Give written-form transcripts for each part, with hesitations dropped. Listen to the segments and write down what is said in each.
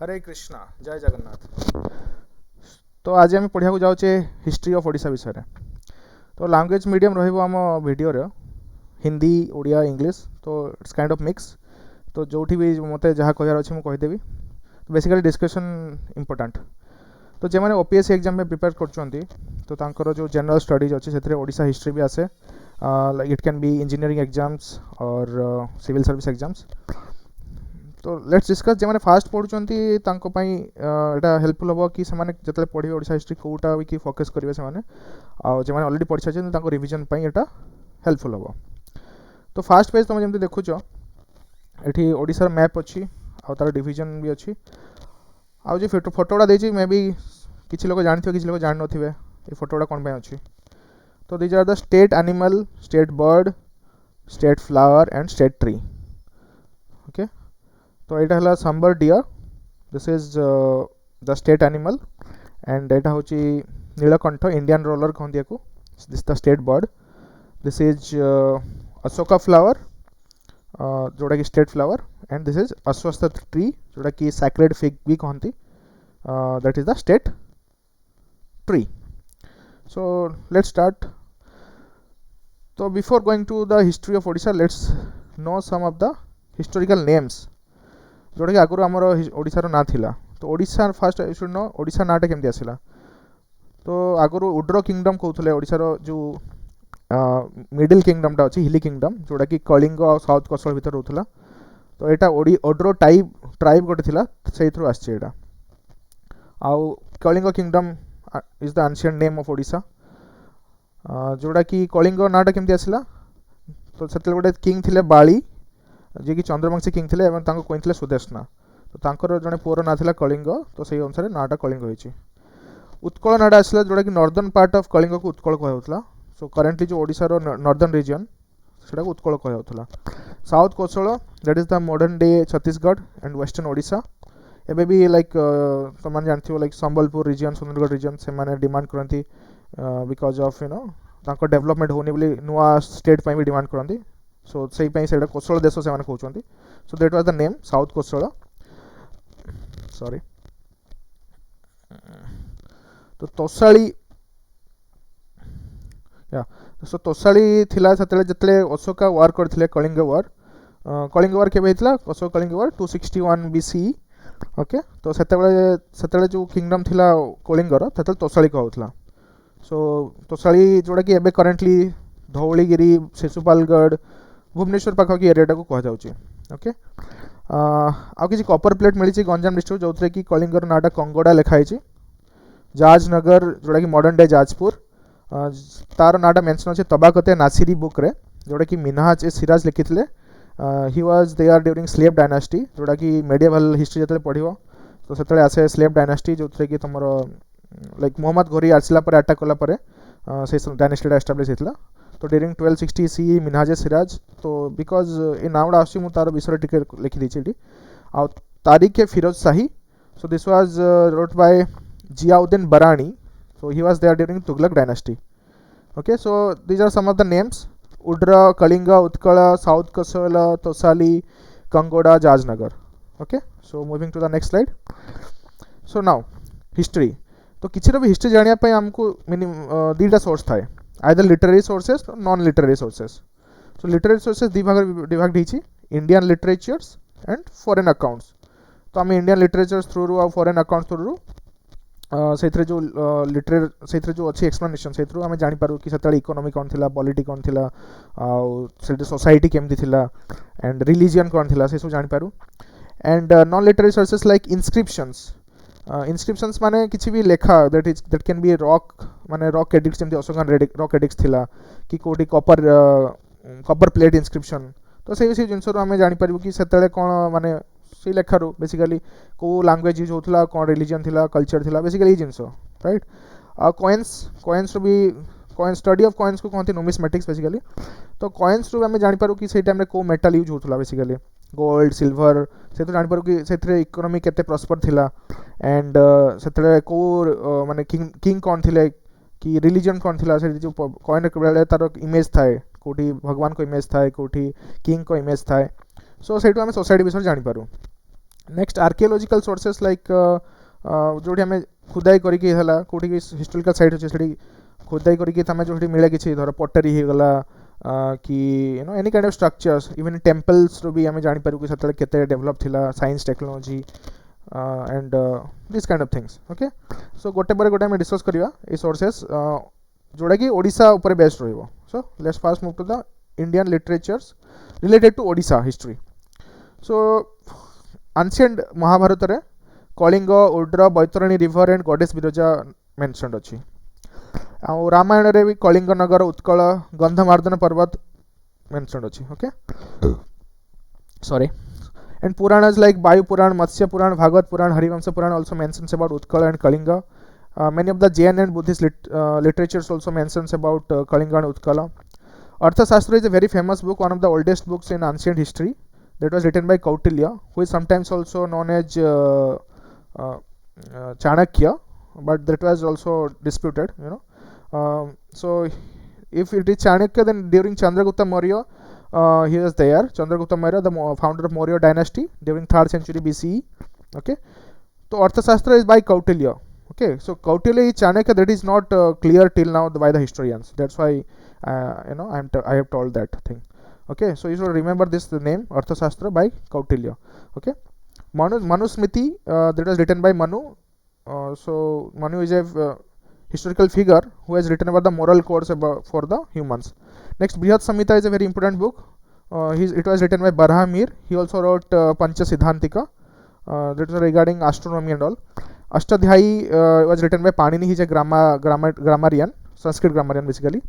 हरे कृष्णा जय जगन्नाथ। तो आज आम पढ़ा जाऊे हिस्ट्री ऑफ ओडिशा विषय में। तो लैंग्वेज मीडियम रम भिडियो हिंदी ओडिया इंग्लिश तो इट्स काइंड ऑफ मिक्स। तो जो भी मत जहाँ कहार अच्छे मुझे कहीदेवी। Basically discussion important. तो जो मैंने ओपीएससी एग्जाम में प्रिपेयर कर तो तांकर जो जनरल स्टडीज अच्छे से ओडिशा हिस्ट्री भी आसे। It can be engineering exams और सिविल सर्विस एग्जाम्स। तो लेट्स डिस्कस जो मैंने फास्ट पढ़ुंट यहाँ हेल्पफुल हम कि जो पढ़े ओडिशा हिस्ट्री कौटा कि फोकस करेंगे से जो मैंने ऑलरेडी पढ़ी सारी रिविजन यहाँ हेल्पफुल हम। तो फास्ट पेज तुम जमी देखुच ये ओडिशार मैप अच्छी आर डिविजन भी अच्छी आज फोटोटा देती मे बी किसी लोग जानते किसी लोग जान थे ये फोटोटा कौन अच्छी। तो these are the state animal state bird state flower and state tree. Okay तो यहाँ है sambar deer this is the state animal and यहाँ हूँ नीलकंठ इंडियन रोलर कहते को this the state bird. This is Ashoka flower जोड़ा कि state flower and this is Ashwattha tree जोड़ा कि सैक्रेड फिग भी कहती that is the state tree. So let's start. तो before going to the history of Odisha let's know some of the historical names जोटा कि आगुरी आमर ओडिशार ना थिला। तो Odisha first should know Odisha नाटा केमती आसला। तो आगुरी उड्र किंगडम कहते ओडिशार जो मिडिल किंगडमटा अच्छी हिली किंगडम जोटा कि कलिंग और साउथ कोस्टल भितर रोला। तो यहाँ ओड्रो ट्राइब गोटे थिला से आसटा आउ Kalinga kingdom is the ancient name of Odisha जोटा कि कलिंग नाटा केमती आसला। तो से गोटे किंग थिले बाली जी कि चंद्रवंशी किंग थे कहते सुदेशना। तो तांकर जड़े पुअर ना था कलिंग तो से अनुसार नाटा कलिंग होती। उत्कल नाटा आसला जोटा कि नॉर्दर्न पार्ट ऑफ कलिंग को उत्कल कहला। सो करेंटली जो ओडिशार नॉर्दर्न रीजन से उत्कल कहला। South coastal that is the modern day Chhattisgarh and western Odisha. एबे भी लाइक तुम जानते हो like Sambalpur region Sundargarh region से माने डिमांड करती बिकॉज ऑफ तांको डेवलपमेंट होनी बोली नुआ स्टेट भी डिमांड करती। सो से कोसल देश से कहते। So that was the name south Kosala sorry. तो तोसाली या सो तोसाली थिला जतले अशोका वार करथिले कलिंग वार केबे हितला अशोक कलिंग वार 261 बीसी। ओके तो सेतेबेले जो किंगडम थिला कलिंगर सेतेबेले तोसाली कहउथला। सो तोसाली जोड़ा कि एबे करेंटली धौलीगिरी शिशुपालगढ़ भुवनेश्वर पाखी एरिया को कहुचे। ओके आ किसी कॉपर प्लेट मिली गंजाम डिस्ट्रिक्ट जो कि कलिंगर नाटा कंगोड़ा लिखाई। जाजनगर जोड़ा कि मॉडर्न डे जाजपुर तार नाटा मेंशन अच्छे तबाकते नासिरी बुक रे जोड़ा कि मिनहाज ए सिराज लिखी थे। He was there during slave dynasty जोड़ा कि मेडिएवल हिस्ट्री जो पढ़ो तो से आसे स्लेव डायनास्टी जो कि तुम लाइक मोहम्मद घोरी आसला अटाक कलापर से डायनास्टीटा एस्टाब्लिश होता। तो ड्यूरिंग 1260 सी मिनहाज सिराज। तो बिकज ये ना गुड़ा आस तार विषय टी लिखी देती आ तारीख है Firoz Shahi. So this was wrote by Ziauddin Barani. So he was there during Tughlaq dynasty. Okay so these are some of the names Odra Kalinga Utkal south Kosala Tosali Kangoda Jajnagar. Okay so moving to the next slide. So now history. तो किसी भी history जानापी आमको minimum दुईटा source थाए either literary sources non literary sources. So literary sources दी भाग divide होती Indian literatures and foreign accounts. तो आम इंडियन लिटरेचर्स थ्रू और फॉरेन अकाउंट्स थ्रू से जो से जो अच्छी एक्सप्लेनेशन से आम जापर कि से इकोनॉमी कौन थी पॉलिटी कौन थी से सोसाइटी केमती थी एंड रिलीजन कौन थी से सब जापर। And non literary sources like inscriptions inscriptions माने किसी भी लेखा दैट कैन बी रॉक माने रॉक एडिक्स जमी अशोकन रॉक एडिक्स थिला कि कोटी कॉपर प्लेट इनस्क्रिप्शन। तो से जिनस आम जापर कि से कौन माने से लेखार बेसिकली कौ लैंग्वेज यूज होता कौन रिलीजन थिला कल्चर थिला बेसिकली ये जिनस राइट। कॉइन्स भी कॉइन स्टडी ऑफ कॉइन्स को कहते नुमिस्मेटिक्स बेसिकली। तो कॉइन्स आम जापर कि से टाइम को मेटाल यूज होता बेसिकली गोल्ड सिल्वर से तो जापर कि से इकोनॉमी केते प्रॉस्पर थिला एंड से को माने किंग कौन थिले कि रिलीजन कौन थिला से जो कॉइन बेले तार इमेज थाए कोठी भगवान को इमेज थाए कोठी किंग को इमेज थाए। सो से आम सोसाइटी विषय जापर। नेक्स्ट आर्कियोलॉजिकल सोर्सेस लाइक जोटी हमें खुदाई करके हला कोठी हिस्टोरिकल साइट अछि सेठी खुदाई करके तमे जोटी मिले किछि धर पटरी हे गला कि you know any kind of structures even temples रो भी हमें जानि पारु कि सतले केते डेवलप थिला science technology and this kind of things okay so गोटे पर गोटे हमें डिस्कस करिवा ए सोर्सेस जोड़ा कि ओडिशा ऊपर बेस्ड रहइबो so let's first move to the Indian literatures related to Odisha history so ancient Mahabharata रे Kalinga Odra Baitarani river and goddess Biraja mentioned अछि आ रामायण रे भी कलिंग नगर उत्कल गंधमार्दन पर्वत मेंशनड अछि okay sorry and Puranas like Vayu Puran, Matsya Puran, Bhagavad Puran, Harivansa Puran also mentions about Utkala and Kalinga. Many of the Jain and Buddhist literatures also mentions about Kalinga and Utkala. Arthashastra is a very famous book, one of the oldest books in ancient history that was written by Kautilya, who is sometimes also known as Chanakya, but that was also disputed, you know. So if it is Chanakya, then during Chandragupta Maurya, he was there. Chandragupta Maurya, the founder of Maurya dynasty during 3rd century BCE. Okay, so Arthashastra is by Kautilya. Okay, so Kautilya is Chanakya. That is not clear till now by the historians. That's why you know I have told that thing. Okay, so you should remember this name Arthashastra by Kautilya. Okay, Manu Smriti that was written by Manu. So Manu is a historical figure who has written about the moral codes for the humans. Next, Brihat Samhita is a very important book. It was written by Barhamir. He also wrote Pancha Siddhantika, that is regarding astronomy and all. Ashtadhyayi was written by Panini. He is a grammarian, Sanskrit grammarian basically.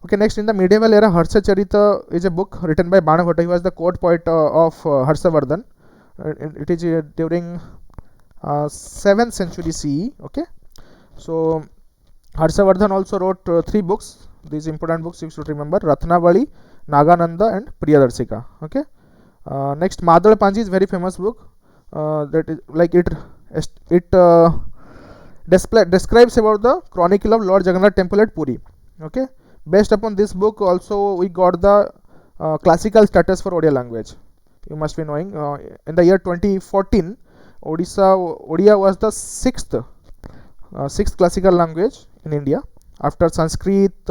Okay, next in the medieval era, Harsha Charita is a book written by Banabhatta. He was the court poet of Harshavardhan. It is during 7th century CE. Okay, so Harshavardhan also wrote 3 books. These important books you should remember: Ratnavali, Nagananda, and Priyadarshika. Okay. Next, Madal Panji is very famous book. That is like it describes about the chronicle of Lord Jagannath Temple at Puri. Okay. Based upon this book, also we got the classical status for Odia language. You must be knowing. In the year 2014, Odia was the sixth classical language in India after Sanskrit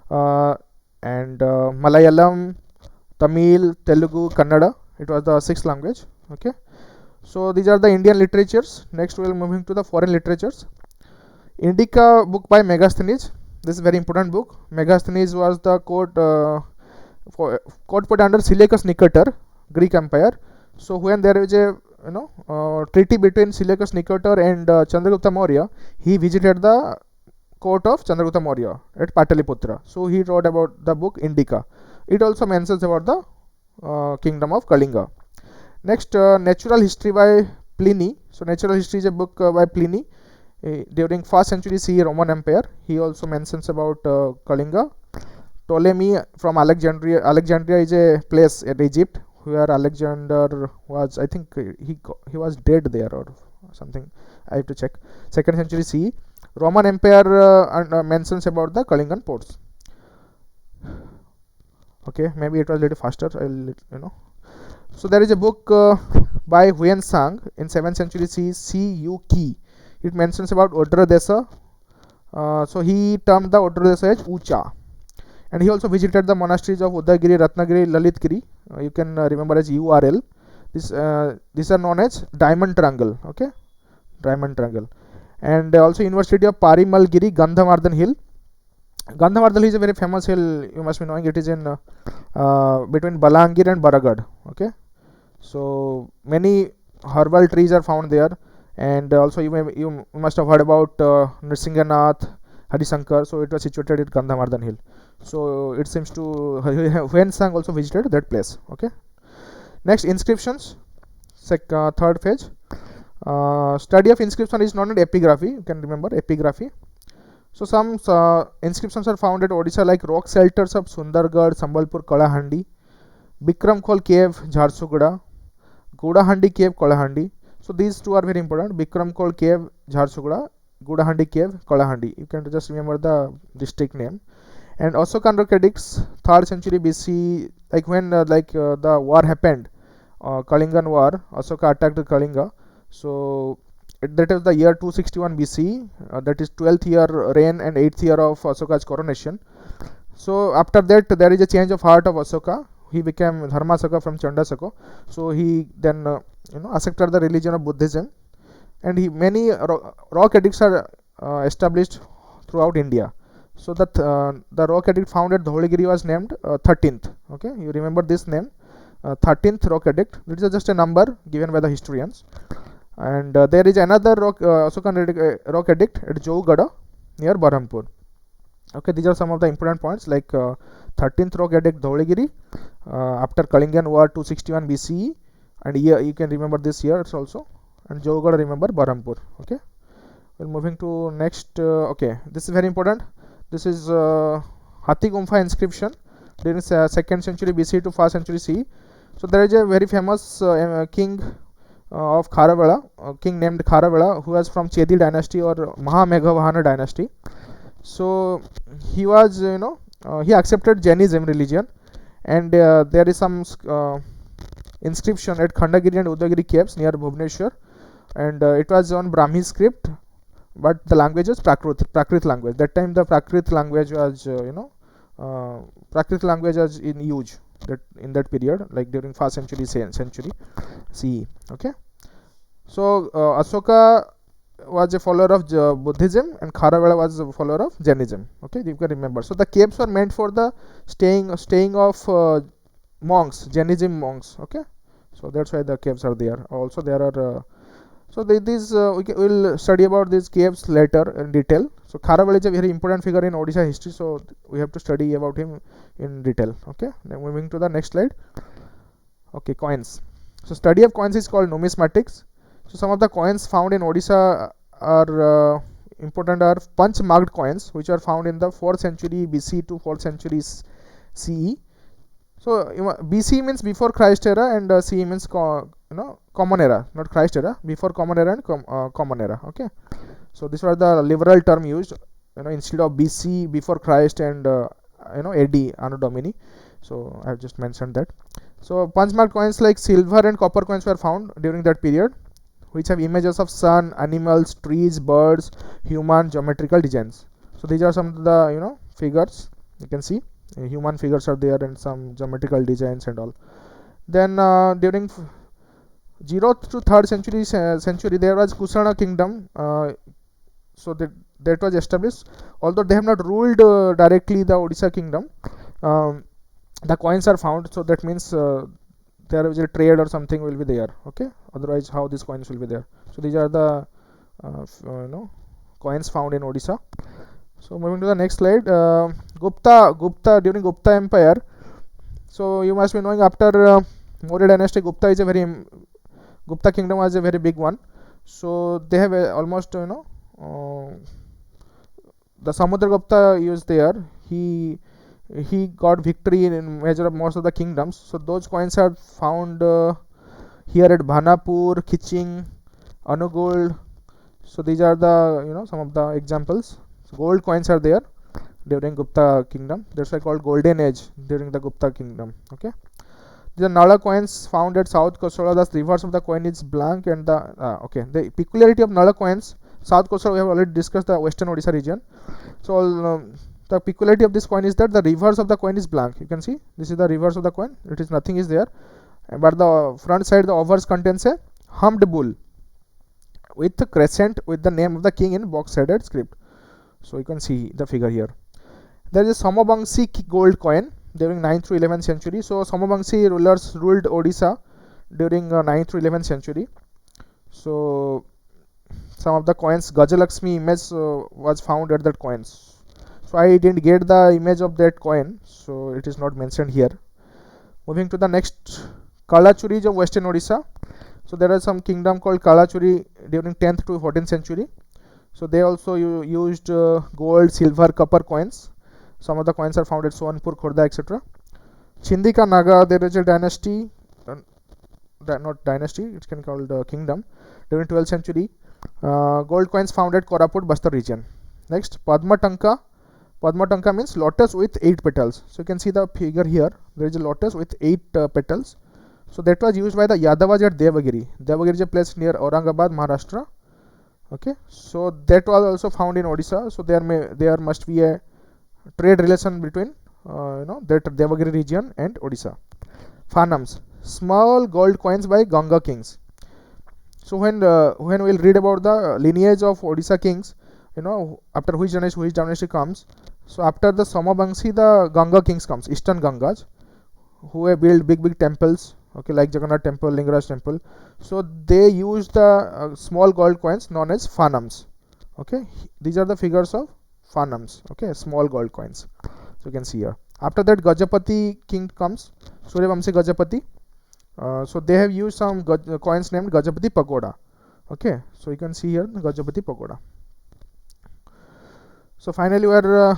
and Malayalam, Tamil, Telugu, Kannada. It was the 6th language. Okay, so these are the Indian literatures. Next we will moving to the foreign literatures. Indica book by Megasthenes. This is very important book. Megasthenes was the court put under Seleucus Nicator, Greek Empire. So when there is a treaty between Seleucus Nicator and Chandragupta Maurya, he visited the court of Chandragupta Maurya at Pataliputra. So he wrote about the book Indica. It also mentions about the kingdom of Kalinga. Next, natural history by Pliny. So natural history is a book by Pliny during 1st century CE Roman Empire. He also mentions about Kalinga. Ptolemy from Alexandria. Alexandria is a place at Egypt where Alexander was, I think he was dead there or something. I have to check. 2nd century CE. Roman Empire mentions about the Kalingan ports. Okay, maybe it was a little faster. I'll So there is a book by Huyen Sang in 7th century CE, C.U. Ki. It mentions about Odra Desa. So he termed the Odra Desa as Ucha. And he also visited the monasteries of Udayagiri, Ratnagiri, Lalitgiri. You can remember as URL. These are known as Diamond Triangle. Okay, Diamond Triangle. And also University of Parimalgiri, Gandhamardhan Hill. Gandhamardhan Hill is a very famous hill. You must be knowing it is in between Balangir and Baragad. Okay, so many herbal trees are found there, and also you must have heard about Nrsinghanath, Harisankar. So it was situated at Gandhamardhan Hill. So it seems to Huyen Sang also visited that place. Okay. Next, inscriptions. 3rd page. Study of inscription is known as epigraphy. You can remember epigraphy. So some inscriptions are found at Odisha like rock shelters of Sundargarh, Sambalpur, Kalahandi, Bikram Khol cave, Jharsuguda, Gudahandi cave, Kalahandi. So these two are very important. Bikram Khol cave, Jharsuguda, Gudahandi cave, Kalahandi. You can just remember the district name. And also predicts 3rd century BC, like when the war happened Kalingan War. Ashoka attacked Kalinga. So that is the year 261 BC. That is 12th year reign and 8th year of Ashoka's coronation. So after that there is a change of heart of Ashoka. He became Dharmasaka from Chandasaka. So he then accepted the religion of Buddhism, and many rock edicts are established throughout India. So that the rock edict found at Dhauligiri was named 13th. Okay, you remember this name, 13th rock edict. This is just a number given by the historians. And there is another Ashokan rock edict at Jaugada near Berhampur. Okay, these are some of the important points, like 13th rock edict Dhauligiri after Kalingan War 261 BCE, and here you can remember this years also, and Jaugada remember Berhampur. Okay, we're moving to next. Okay, this is very important. This is Hathi Gumpha inscription during 2nd century BC to 1st century CE. So there is a very famous king of Kharavela, king named Kharavela, who was from Chedi dynasty or Mahameghavahana dynasty. So he was, he accepted Jainism religion, and there is some inscription at Khandagiri and Udagiri caves near Bhubaneswar, and it was on Brahmi script, but the language was Prakrit language. That time the Prakrit language was, Prakrit language was in use that in that period, like during 1st century CE. Okay, so Ashoka was a follower of Buddhism, and Kharavela was a follower of Jainism. Okay, you can remember. So the caves were meant for the staying of monks, Jainism monks. Okay, so that's why the caves are there. Also there are so these we will study about these caves later in detail. So Kharavela is a very important figure in Odisha history, so we have to study about him in detail. Okay, now moving to the next slide. Okay, coins. So study of coins is called numismatics. So some of the coins found in Odisha are important are punch marked coins, which are found in the 4th century BC to 4th century CE. So BC means before Christ era, and CE means common era, not Christ era, before common era and common era. Okay, so these were the liberal term used, instead of BC, before Christ, and AD, Anno Domini. So I have just mentioned that. So punch marked coins like silver and copper coins were found during that period, which have images of sun, animals, trees, birds, human, geometrical designs. So these are some of the figures you can see. Human figures are there and some geometrical designs and all. Then during 0th to 3rd century there was Kusana kingdom. So that was established. Although they have not ruled directly the Odisha kingdom, the coins are found. So that means there is a trade or something will be there. Okay, otherwise how these coins will be there? So these are the coins found in Odisha. So moving to the next slide. Gupta during Gupta Empire. So you must be knowing, after Maurya dynasty, Gupta kingdom was a very big one. So they have almost the Samudragupta used there. He got victory in most of the kingdoms. So those coins are found here at Bhanapur, Khiching, Anugold. So these are the some of the examples. So gold coins are there during Gupta kingdom. That's why called golden age during the Gupta kingdom. Okay, the Nala coins found at South Kosola. The reverse of the coin is blank, and the peculiarity of Nala coins. South Kosola we have already discussed, the Western Odisha region. So the peculiarity of this coin is that the reverse of the coin is blank. You can see this is the reverse of the coin. It is nothing is there, but the front side, the obverse, contains a humped bull with a crescent with the name of the king in box-sided script. So you can see the figure here. There is a Somabangsi gold coin during 9th to 11th century. So Somabangsi rulers ruled Odisha during 9th to 11th century. So some of the coins, Gajalakshmi image was found at that coins. So I didn't get the image of that coin, so it is not mentioned here. Moving to the next, Kalachuris of Western Odisha. So there is some kingdom called Kalachuri during 10th to 14th century. So they also used gold, silver, copper coins. Some of the coins are found at Sonpur, Khorda, etc. Chindika Naga, there is a dynasty, not dynasty, it can be called kingdom during 12th century. Gold coins found at Koraput, Bastar region. Next, Padma Tanka. Padma Tanka means lotus with 8 petals. So you can see the figure here. There is a lotus with 8 petals. So that was used by the Yadavas at Devagiri. Devagiri is a place near Aurangabad, Maharashtra. Okay, so that was also found in Odisha. So there must be a trade relation between that Devagiri region and Odisha. Phanams, small gold coins by Ganga kings. So when we'll read about the lineage of Odisha kings, after which dynasty comes. So after the Somavamshi, the Ganga kings comes, Eastern Gangas, who have built big temples, okay, like Jagannath temple, Lingaraj temple. So they use the small gold coins known as phanams. Okay, these are the figures of phanams. Okay, small gold coins. So you can see here. After that, Gajapati king comes, Suryavamshi Gajapati. So they have used some coins named Gajapati Pagoda. Okay, so you can see here the Gajapati Pagoda. So finally we are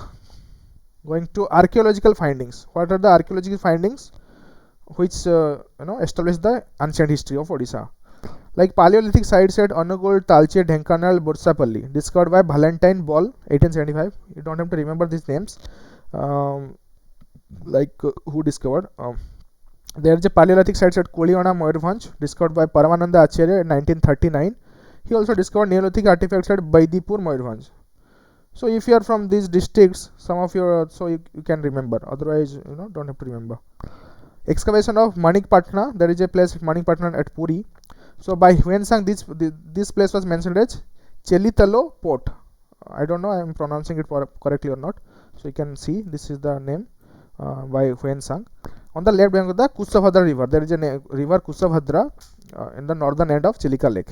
going to archaeological findings. What are the archaeological findings which establish the ancient history of Odisha? Like Paleolithic sites at Anugul, Talche, Dhenkanal, Bursapalli, discovered by Valentine Ball, 1875. You don't have to remember these names. Who discovered? There is a Paleolithic sites at Kuliona, Mayurbhanj, discovered by Paramananda Acharya in 1939. He also discovered Neolithic artifacts at Baidipur, Mayurbhanj. So if you are from these districts, some of your, so you can remember. Otherwise, don't have to remember. Excavation of Manikpatna. There is a place Manikpatna at Puri. So by Huensang, this place was mentioned as Chelitalo Port. I don't know I am pronouncing it correctly or not. So you can see this is the name by Huensang. On the left bank of the Kusabhadra river, there is a river Kusabhadra in the northern end of Chilika Lake.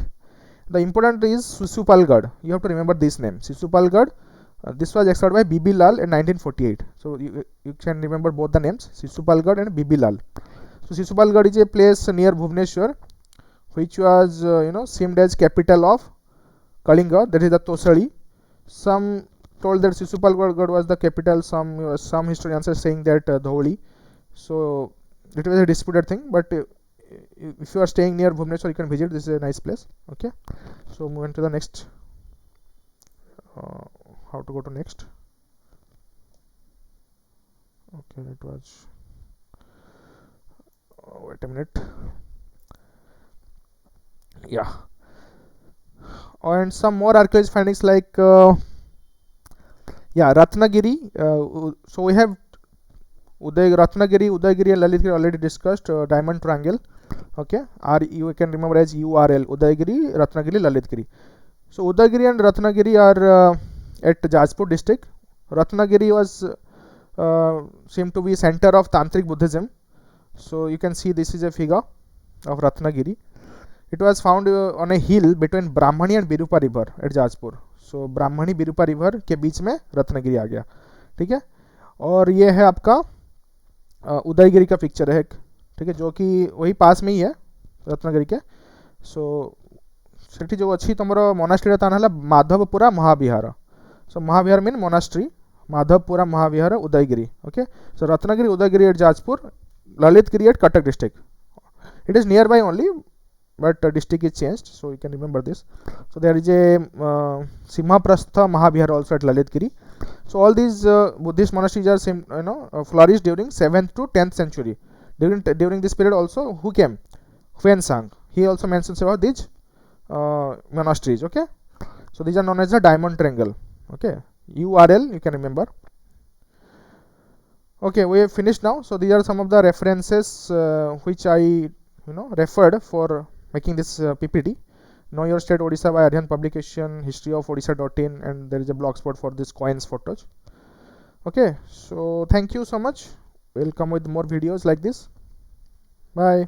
The important is Sisupalgarh. You have to remember this name, Sisupalgarh. This was excavated by B.B. Lal in 1948. So you can remember both the names, Sisupalgarh and B.B. Lal. So Sisupalgarh is a place near Bhubaneswar, which was seemed as capital of Kalinga. That is the Tosali. Some told that Sisupalgarh was the capital. Some historians are saying that Dholi. So it was a disputed thing, but if you are staying near Bhubaneswar, you can visit. This is a nice place. Okay, so moving to the next. How to go to next? Okay, it was. Wait a minute. Yeah, and some more archaeological findings like Ratnagiri. So we have Ratnagiri, Udayagiri and Lalitgiri already discussed. Diamond triangle. Okay, you can remember as URL, Udayagiri, Ratnagiri, Lalitgiri. So Udayagiri and Ratnagiri are at Jajpur district. Ratnagiri was seemed to be center of Tantric Buddhism. So you can see this is a figure of Ratnagiri. It was found on a hill between Brahmani and Birupa river at Jajpur. So Brahmani Birupa river के बीच में रत्नगिरी आ गया. ठीक है, और ये है आपका उदयगिरी का पिक्चर है, ठीक है, जो कि वही पास में ही है रत्नगिरी के. सो सेठी जो अच्छी तुमर मोनास्ट्री ता ना Madhavpura Mahavihara. So Mahavihara mean monastery, Madhavpura Mahavihara Udayagiri. Okay, so Ratnagiri Udayagiri at Jajpur, Lalitgiri at Cuttack district. It is nearby only, but district is changed, so you can remember this. So there is a Simhaprastha Mahavihar also at Lalitgiri. So all these Buddhist monasteries are flourished during 7th to 10th century. During this period also, who came? Huensang. He also mentions about these monasteries. Okay, so these are known as the Diamond Triangle. Okay, URL you can remember. Okay, we have finished now. So these are some of the references which I referred for making this PPT. Know Your State Odisha by Aryan Publication, history of Odisha.in, and there is a blogspot for this coins photos. Okay, so thank you so much. We'll come with more videos like this. Bye.